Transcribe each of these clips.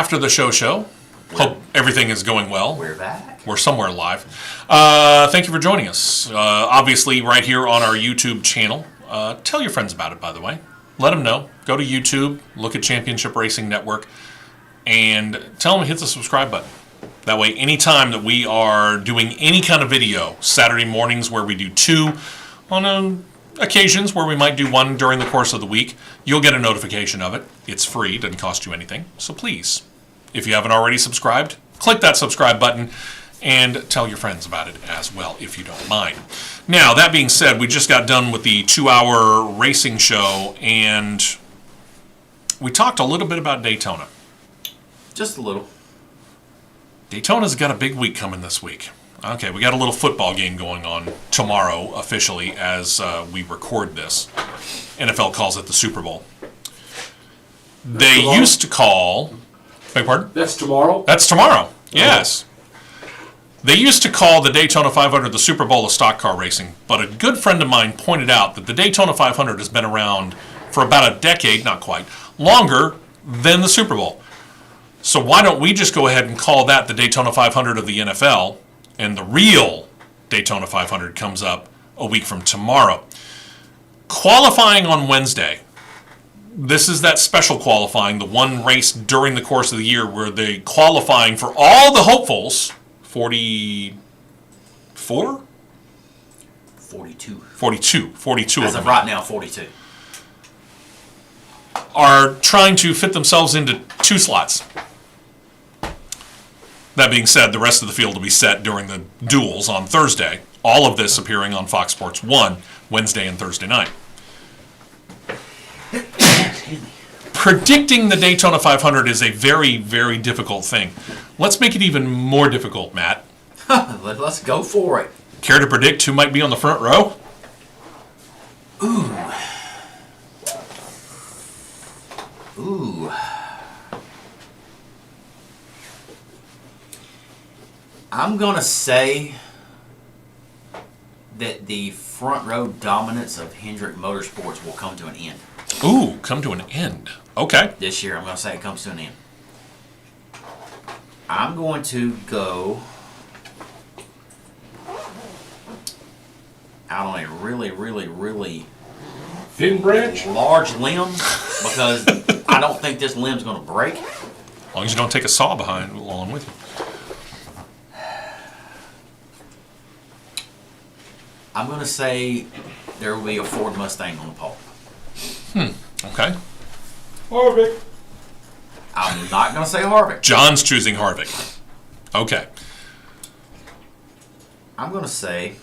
After the show. Hope everything is going well. We're back. We're somewhere live. Thank you for joining us. Obviously, right here on our YouTube channel. Tell your friends about it, by the way. Let them know. Go to YouTube, look at Championship Racing Network, and tell them to hit the subscribe button. That way, anytime that we are doing any kind of video, Saturday mornings where we do 2, on occasions where we might do 1 during the course of the week, you'll get a notification of it. It's free, doesn't cost you anything. So please, if you haven't already subscribed, click that subscribe button and tell your friends about it as well, if you don't mind. Now, that being said, we just got done with the 2-hour racing show, and we talked a little bit about Daytona. Just a little. Daytona's got a big week coming this week. Okay, we got a little football game going on tomorrow, officially, as we record this. NFL calls it the Super Bowl. They used to call... Beg pardon? That's tomorrow? That's tomorrow, yes. They used to call the Daytona 500 the Super Bowl of stock car racing, but a good friend of mine pointed out that the Daytona 500 has been around for about a decade, not quite, longer than the Super Bowl. So why don't we just go ahead and call that the Daytona 500 of the NFL, and the real Daytona 500 comes up a week from tomorrow. Qualifying on Wednesday. This is that special qualifying, the one race during the course of the year where they qualifying for all the hopefuls, 44? 42. 42 As of right now, 42. Are trying to fit themselves into 2 slots. That being said, the rest of the field will be set during the duels on Thursday. All of this appearing on Fox Sports 1, Wednesday and Thursday night. Predicting the Daytona 500 is a very, very difficult thing. Let's make it even more difficult, Matt. Let's go for it. Care to predict who might be on the front row? Ooh. I'm going to say that the front row dominance of Hendrick Motorsports will come to an end. Ooh, come to an end. Okay. This year, I'm going to say it comes to an end. I'm going to go out on a really, really, really Thin branch? large limb because I don't think this limb's going to break. As long as you don't take a saw behind along with you. I'm going to say there will be a Ford Mustang on the pole. Okay. Harvick. I'm not going to say Harvick. John's choosing Harvick. Okay. I'm going to say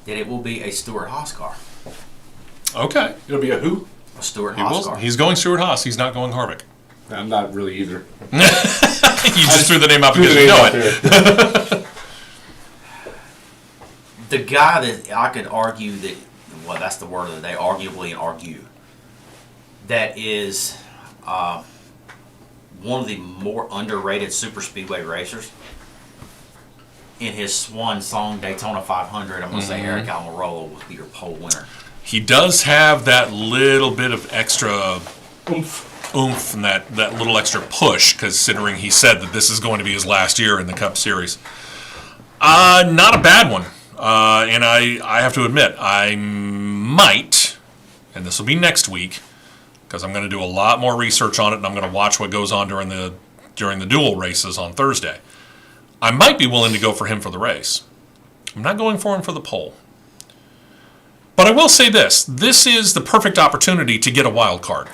that it will be a Stewart-Haas car. Okay. It'll be a who? A Stewart-Haas car. He's going Stewart-Haas. He's not going Harvick. I'm not really either. You just threw the name out because you know it. The guy that I could argue that, well, that's the word of the day, arguably and argue, that is one of the more underrated super speedway racers. In his swan song Daytona 500, I'm going to say Eric Almirola will be your pole winner. He does have that little bit of extra oomph and that little extra push, considering he said that this is going to be his last year in the Cup Series. Not a bad one. And I have to admit, I might, and this will be next week, because I'm going to do a lot more research on it, and I'm going to watch what goes on during the dual races on Thursday. I might be willing to go for him for the race. I'm not going for him for the pole. But I will say this. This is the perfect opportunity to get a wild card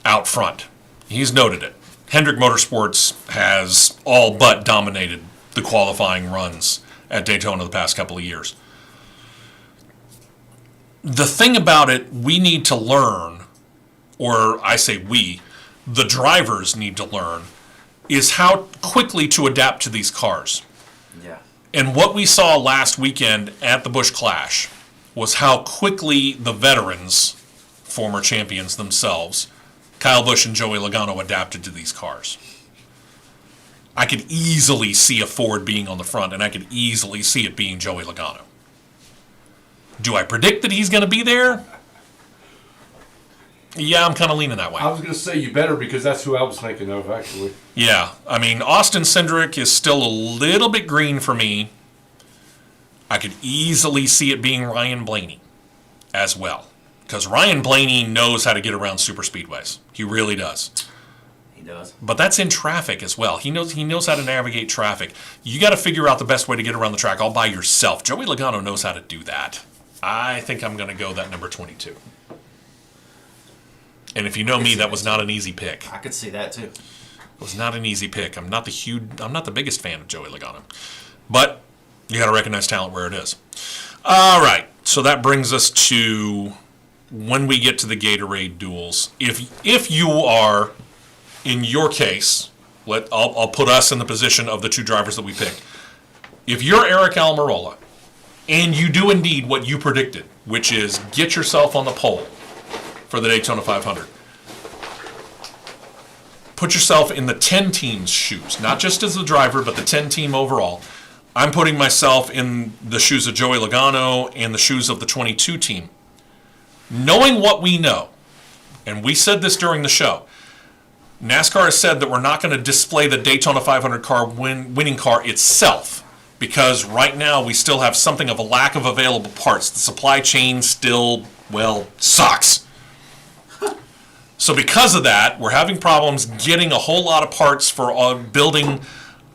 out front. He's noted it. Hendrick Motorsports has all but dominated the qualifying runs at Daytona the past couple of years. The thing about it, we need to learn, or I say we, the drivers need to learn, is how quickly to adapt to these cars. Yeah. And what we saw last weekend at the Busch Clash was how quickly the veterans, former champions themselves, Kyle Busch and Joey Logano, adapted to these cars. I could easily see a Ford being on the front, and I could easily see it being Joey Logano. Do I predict that he's going to be there? Yeah, I'm kind of leaning that way. I was going to say you better because that's who I was thinking of, actually. Yeah, I mean, Austin Cindric is still a little bit green for me. I could easily see it being Ryan Blaney as well. Because Ryan Blaney knows how to get around super speedways. He really does. He does. But that's in traffic as well. He knows how to navigate traffic. You got to figure out the best way to get around the track all by yourself. Joey Logano knows how to do that. I think I'm going to go that number 22. And if you know me, that was not an easy pick. I could see that too. It was not an easy pick. I'm not the biggest fan of Joey Logano. But you got to recognize talent where it is. All right. So that brings us to when we get to the Gatorade duels. If you are, in your case, I'll put us in the position of the two drivers that we picked. If you're Eric Almirola, and you do indeed what you predicted, which is get yourself on the pole for the Daytona 500. Put yourself in the 10 team's shoes, not just as the driver, but the 10 team overall. I'm putting myself in the shoes of Joey Logano and the shoes of the 22 team. Knowing what we know, and we said this during the show, NASCAR has said that we're not going to display the Daytona 500 car winning car itself, because right now we still have something of a lack of available parts. The supply chain still, sucks. So because of that, we're having problems getting a whole lot of parts for building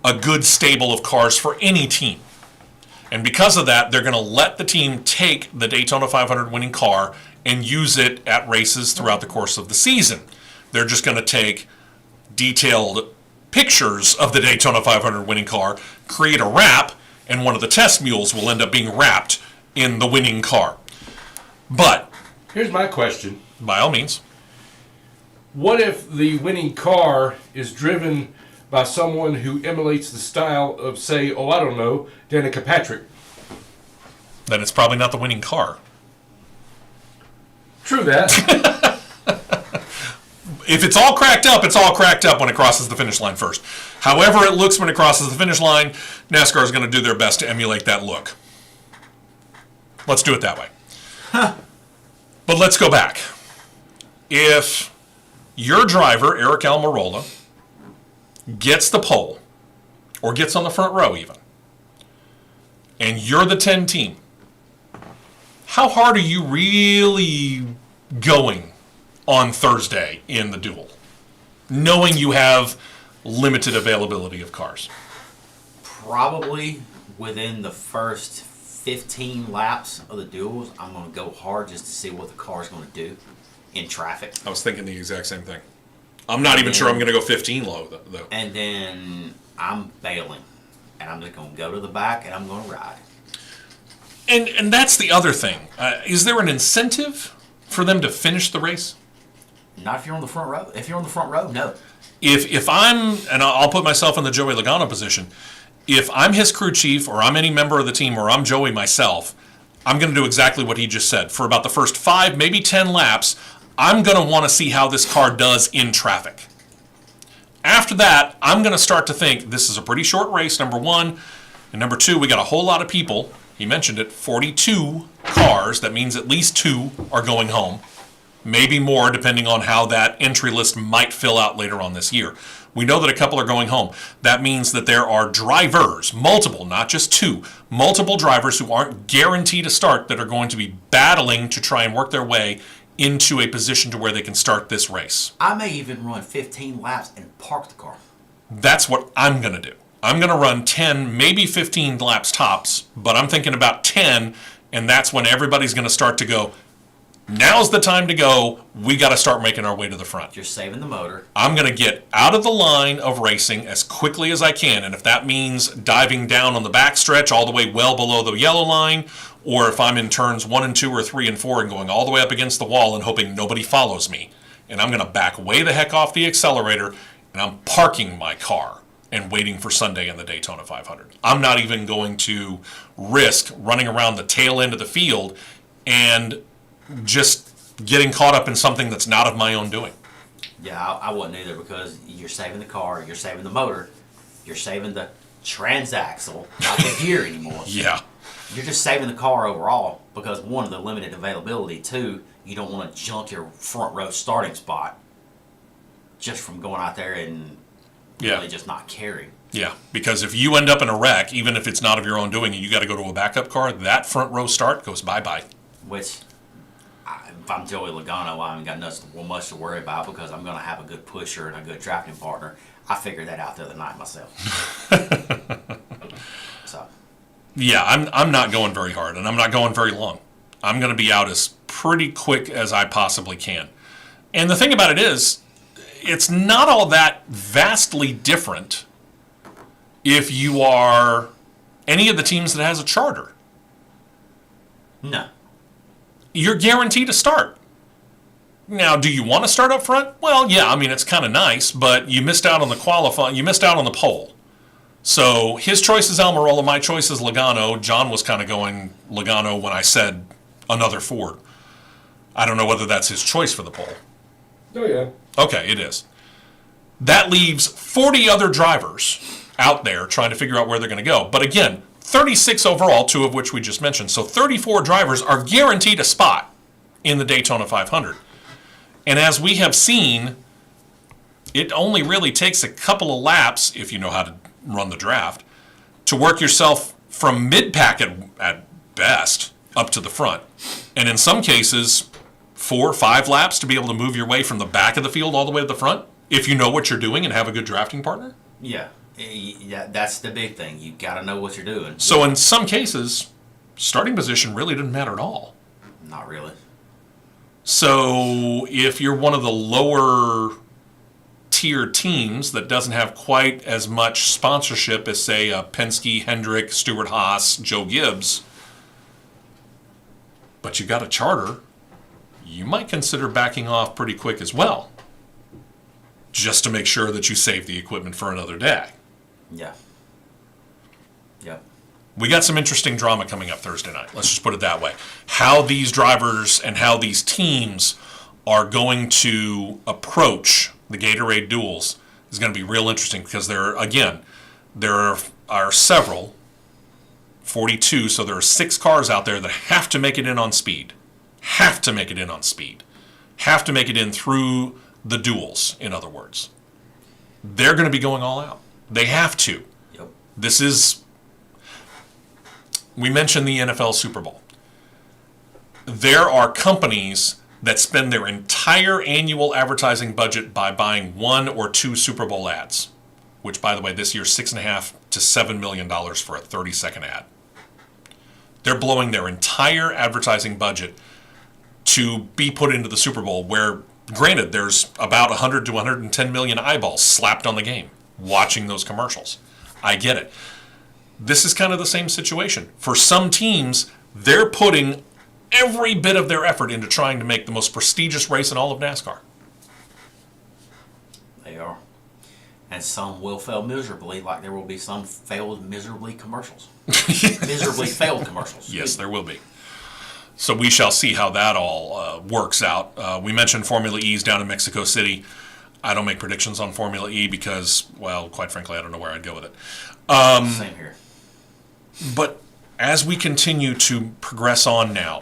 a good stable of cars for any team. And because of that, they're going to let the team take the Daytona 500 winning car and use it at races throughout the course of the season. They're just going to take detailed pictures of the Daytona 500 winning car, create a wrap, and one of the test mules will end up being wrapped in the winning car. But Here's my question. by all means, What if the winning car is driven by someone who emulates the style of, say, Danica Patrick? then it's probably not the winning car. True that. If it's all cracked up, it's all cracked up when it crosses the finish line first. However it looks when it crosses the finish line, NASCAR is going to do their best to emulate that look. Let's do it that way. But let's go back. If your driver, Eric Almirola, gets the pole, or gets on the front row even, and you're the 10 team, how hard are you really going on Thursday in the duel, knowing you have limited availability of cars? Probably within the first 15 laps of the duels, I'm going to go hard just to see what the car's going to do in traffic. I was thinking the exact same thing. I'm not even sure I'm going to go 15 low, though. And then I'm bailing. And I'm just going to go to the back and I'm going to ride. And that's the other thing. Is there an incentive for them to finish the race? Not if you're on the front row. If you're on the front row, no. If I'm, and I'll put myself in the Joey Logano position, if I'm his crew chief or I'm any member of the team or I'm Joey myself, I'm going to do exactly what he just said. For about the first 5, maybe 10 laps, I'm going to want to see how this car does in traffic. After that, I'm going to start to think this is a pretty short race, number one. And number two, we got a whole lot of people. He mentioned it, 42 cars. That means at least 2 are going home. Maybe more, depending on how that entry list might fill out later on this year. We know that a couple are going home. That means that there are drivers, multiple, not just 2, multiple drivers who aren't guaranteed to start that are going to be battling to try and work their way into a position to where they can start this race. I may even run 15 laps and park the car. That's what I'm going to do. I'm going to run 10, maybe 15 laps tops, but I'm thinking about 10, and that's when everybody's going to start to go, now's the time to go. We got to start making our way to the front. You're saving the motor. I'm going to get out of the line of racing as quickly as I can, and if that means diving down on the backstretch all the way well below the yellow line, or if I'm in turns 1 and 2 or 3 and 4 and going all the way up against the wall and hoping nobody follows me, and I'm going to back way the heck off the accelerator, and I'm parking my car and waiting for Sunday in the Daytona 500. I'm not even going to risk running around the tail end of the field and just getting caught up in something that's not of my own doing. Yeah, I wouldn't either, because you're saving the car, you're saving the motor, you're saving the transaxle, not the gear anymore. Yeah. You're just saving the car overall because, one, of the limited availability. Two, you don't want to junk your front row starting spot just from going out there and really just not caring. Yeah, because if you end up in a wreck, even if it's not of your own doing, and you got to go to a backup car, that front row start goes bye-bye. Which, if I'm Joey Logano, I haven't got much to worry about because I'm going to have a good pusher and a good drafting partner. I figured that out the other night myself. So. Yeah, I'm not going very hard, and I'm not going very long. I'm going to be out as pretty quick as I possibly can. And the thing about it is, it's not all that vastly different if you are any of the teams that has a charter. No. You're guaranteed to start. Now, do you want to start up front? Well, yeah, I mean, it's kind of nice, but you missed out on the qualifying. You missed out on the pole. So his choice is Almirola, my choice is Logano. John was kind of going Logano when I said another Ford. I don't know whether that's his choice for the pole. Oh, yeah. Okay, it is. That leaves 40 other drivers out there trying to figure out where they're going to go. But again, 36 overall, 2 of which we just mentioned. So 34 drivers are guaranteed a spot in the Daytona 500. And as we have seen, it only really takes a couple of laps, if you know how to run the draft, to work yourself from mid-pack at best up to the front. And in some cases, 4 or 5 laps to be able to move your way from the back of the field all the way to the front, if you know what you're doing and have a good drafting partner. Yeah. That's the big thing. You got to know what you're doing. So in some cases, starting position really doesn't matter at all. Not really. So if you're one of the lower tier teams that doesn't have quite as much sponsorship as, say, Penske, Hendrick, Stewart Haas, Joe Gibbs, but you got a charter, you might consider backing off pretty quick as well, just to make sure that you save the equipment for another day. Yeah. Yep. We got some interesting drama coming up Thursday night. Let's just put it that way. How these drivers and how these teams are going to approach the Gatorade duels is going to be real interesting because there are several, 42, so there are 6 cars out there that have to make it in on speed. Have to make it in on speed. Have to make it in through the duels, in other words. They're going to be going all out. They have to. Yep. This is... We mentioned the NFL Super Bowl. There are companies that spend their entire annual advertising budget by buying 1 or 2 Super Bowl ads, which, by the way, this year, $6.5 to $7 million for a 30-second ad. They're blowing their entire advertising budget to be put into the Super Bowl, where, granted, there's about 100 to 110 million eyeballs slapped on the game watching those commercials. I get it. This is kind of the same situation. For some teams, they're putting every bit of their effort into trying to make the most prestigious race in all of NASCAR. They are. And some will fail miserably, like there will be some failed miserably commercials. Miserably failed commercials. Yes, there will be. So we shall see how that all works out. We mentioned Formula E's down in Mexico City. I don't make predictions on Formula E because, well, quite frankly, I don't know where I'd go with it. Same here. But as we continue to progress on now,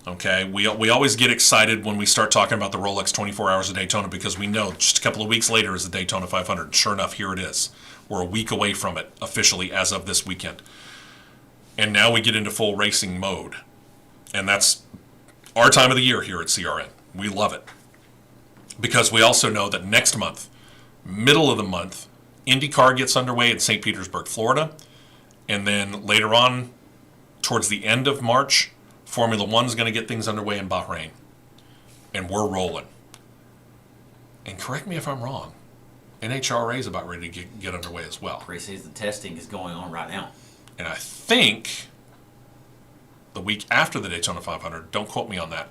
okay, we always get excited when we start talking about the Rolex 24 Hours of Daytona because we know just a couple of weeks later is the Daytona 500. Sure enough, here it is. We're a week away from it officially as of this weekend. And now we get into full racing mode. And that's our time of the year here at CRN. We love it. Because we also know that next month, middle of the month, Indycar gets underway in St. Petersburg, Florida. And then later on, towards the end of March, Formula One's going to get things underway in Bahrain. And we're rolling. And correct me if I'm wrong, NHRA is about ready to get underway as well. Preseason testing is going on right now. And I think the week after the Daytona 500, don't quote me on that,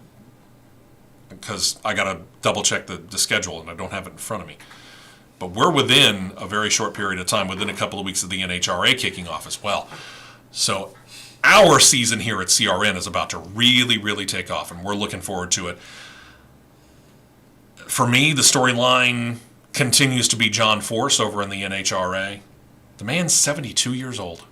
because I got to double check the schedule and I don't have it in front of me. But we're within a very short period of time, within a couple of weeks of the NHRA kicking off as well. So our season here at CRN is about to really, really take off, and we're looking forward to it. For me, the storyline continues to be John Force over in the NHRA. The man's 72 years old,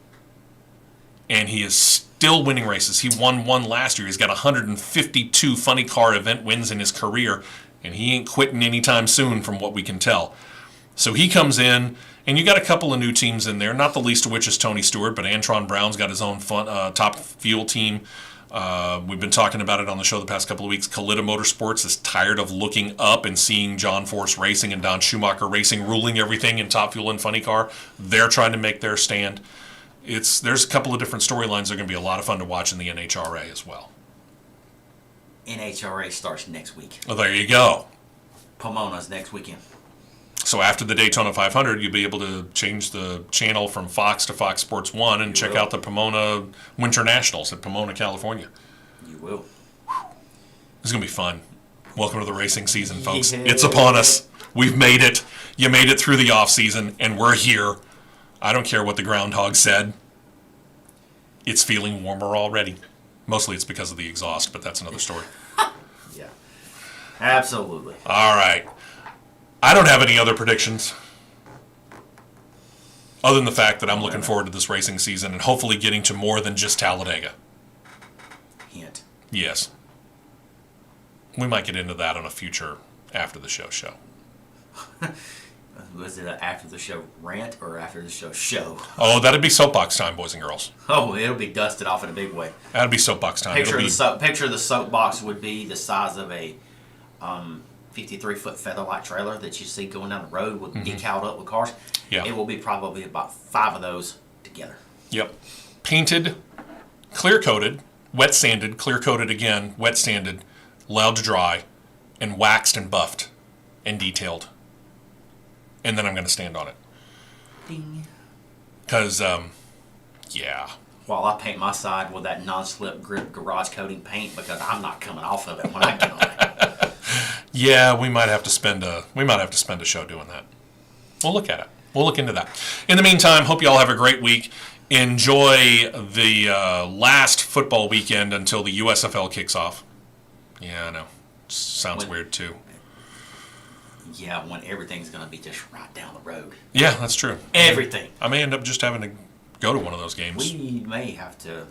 and he is still winning races. He won one last year. He's got 152 funny car event wins in his career, and he ain't quitting anytime soon from what we can tell. So he comes in, and you got a couple of new teams in there, not the least of which is Tony Stewart, but Antron Brown's got his own top fuel team. We've been talking about it on the show the past couple of weeks. Kalitta Motorsports is tired of looking up and seeing John Force Racing and Don Schumacher Racing ruling everything in Top Fuel and Funny Car. They're trying to make their stand. There's a couple of different storylines that are going to be a lot of fun to watch in the NHRA as well. NHRA starts next week. Well, there you go. Pomona's next weekend. So after the Daytona 500, you'll be able to change the channel from Fox to Fox Sports 1 and check out the Pomona Winter Nationals at Pomona, California. You will. This is going to be fun. Welcome to the racing season, folks. Yeah. It's upon us. We've made it. You made it through the off season, and we're here. I don't care what the groundhog said. It's feeling warmer already. Mostly it's because of the exhaust, but that's another story. Yeah. Absolutely. All right. I don't have any other predictions. Other than the fact that I'm looking forward to this racing season and hopefully getting to more than just Talladega. Hint. Yes. We might get into that on a future after the show. Was it an after the show rant or after the show? Oh, that'd be soapbox time, boys and girls. Oh, it'll be dusted off in a big way. That'd be soapbox time. Picture of the soapbox would be the size of a 53-foot featherlight trailer that you see going down the road with decaled up with cars. Yeah. It will be probably about 5 of those together. Yep. Painted, clear-coated, wet sanded, clear-coated again, wet sanded, allowed to dry, and waxed and buffed and detailed. And then I'm going to stand on it. Ding. Because, yeah. While I paint my side with that non-slip grip garage coating paint because I'm not coming off of it when I get on it. Yeah, we might have to spend a show doing that. We'll look at it. We'll look into that. In the meantime, hope you all have a great week. Enjoy the last football weekend until the USFL kicks off. Yeah, I know. Sounds weird too. Yeah, when everything's going to be just right down the road. Yeah, that's true. Everything. I may end up just having to go to one of those games. We may have to,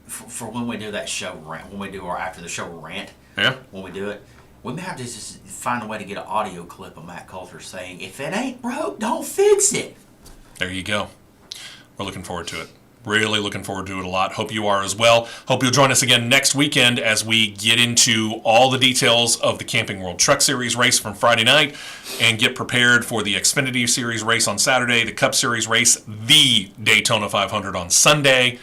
for when we do that show rant, when we do our after the show rant, Yeah. when we do it, we may have to just find a way to get an audio clip of Matt Coulter saying, if it ain't broke, don't fix it. There you go. We're looking forward to it. Really looking forward to it a lot. Hope you are as well. Hope you'll join us again next weekend as we get into all the details of the Camping World Truck Series race from Friday night and get prepared for the Xfinity Series race on Saturday, the Cup Series race, the Daytona 500 on Sunday,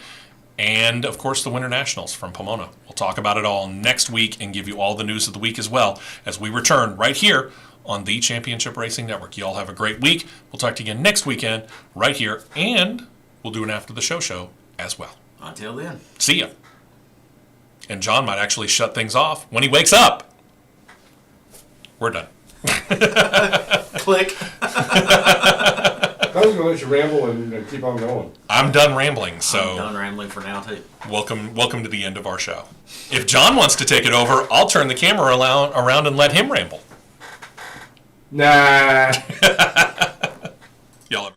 and, of course, the Winter Nationals from Pomona. We'll talk about it all next week and give you all the news of the week as well as we return right here on the Championship Racing Network. You all have a great week. We'll talk to you again next weekend right here, and we'll do an after the show as well. Until then. See ya. And John might actually shut things off when he wakes up. We're done. Click. I was going to let you ramble and keep on going. I'm done rambling, so I'm done rambling for now, too. welcome to the end of our show. If John wants to take it over, I'll turn the camera around and let him ramble. Nah. Y'all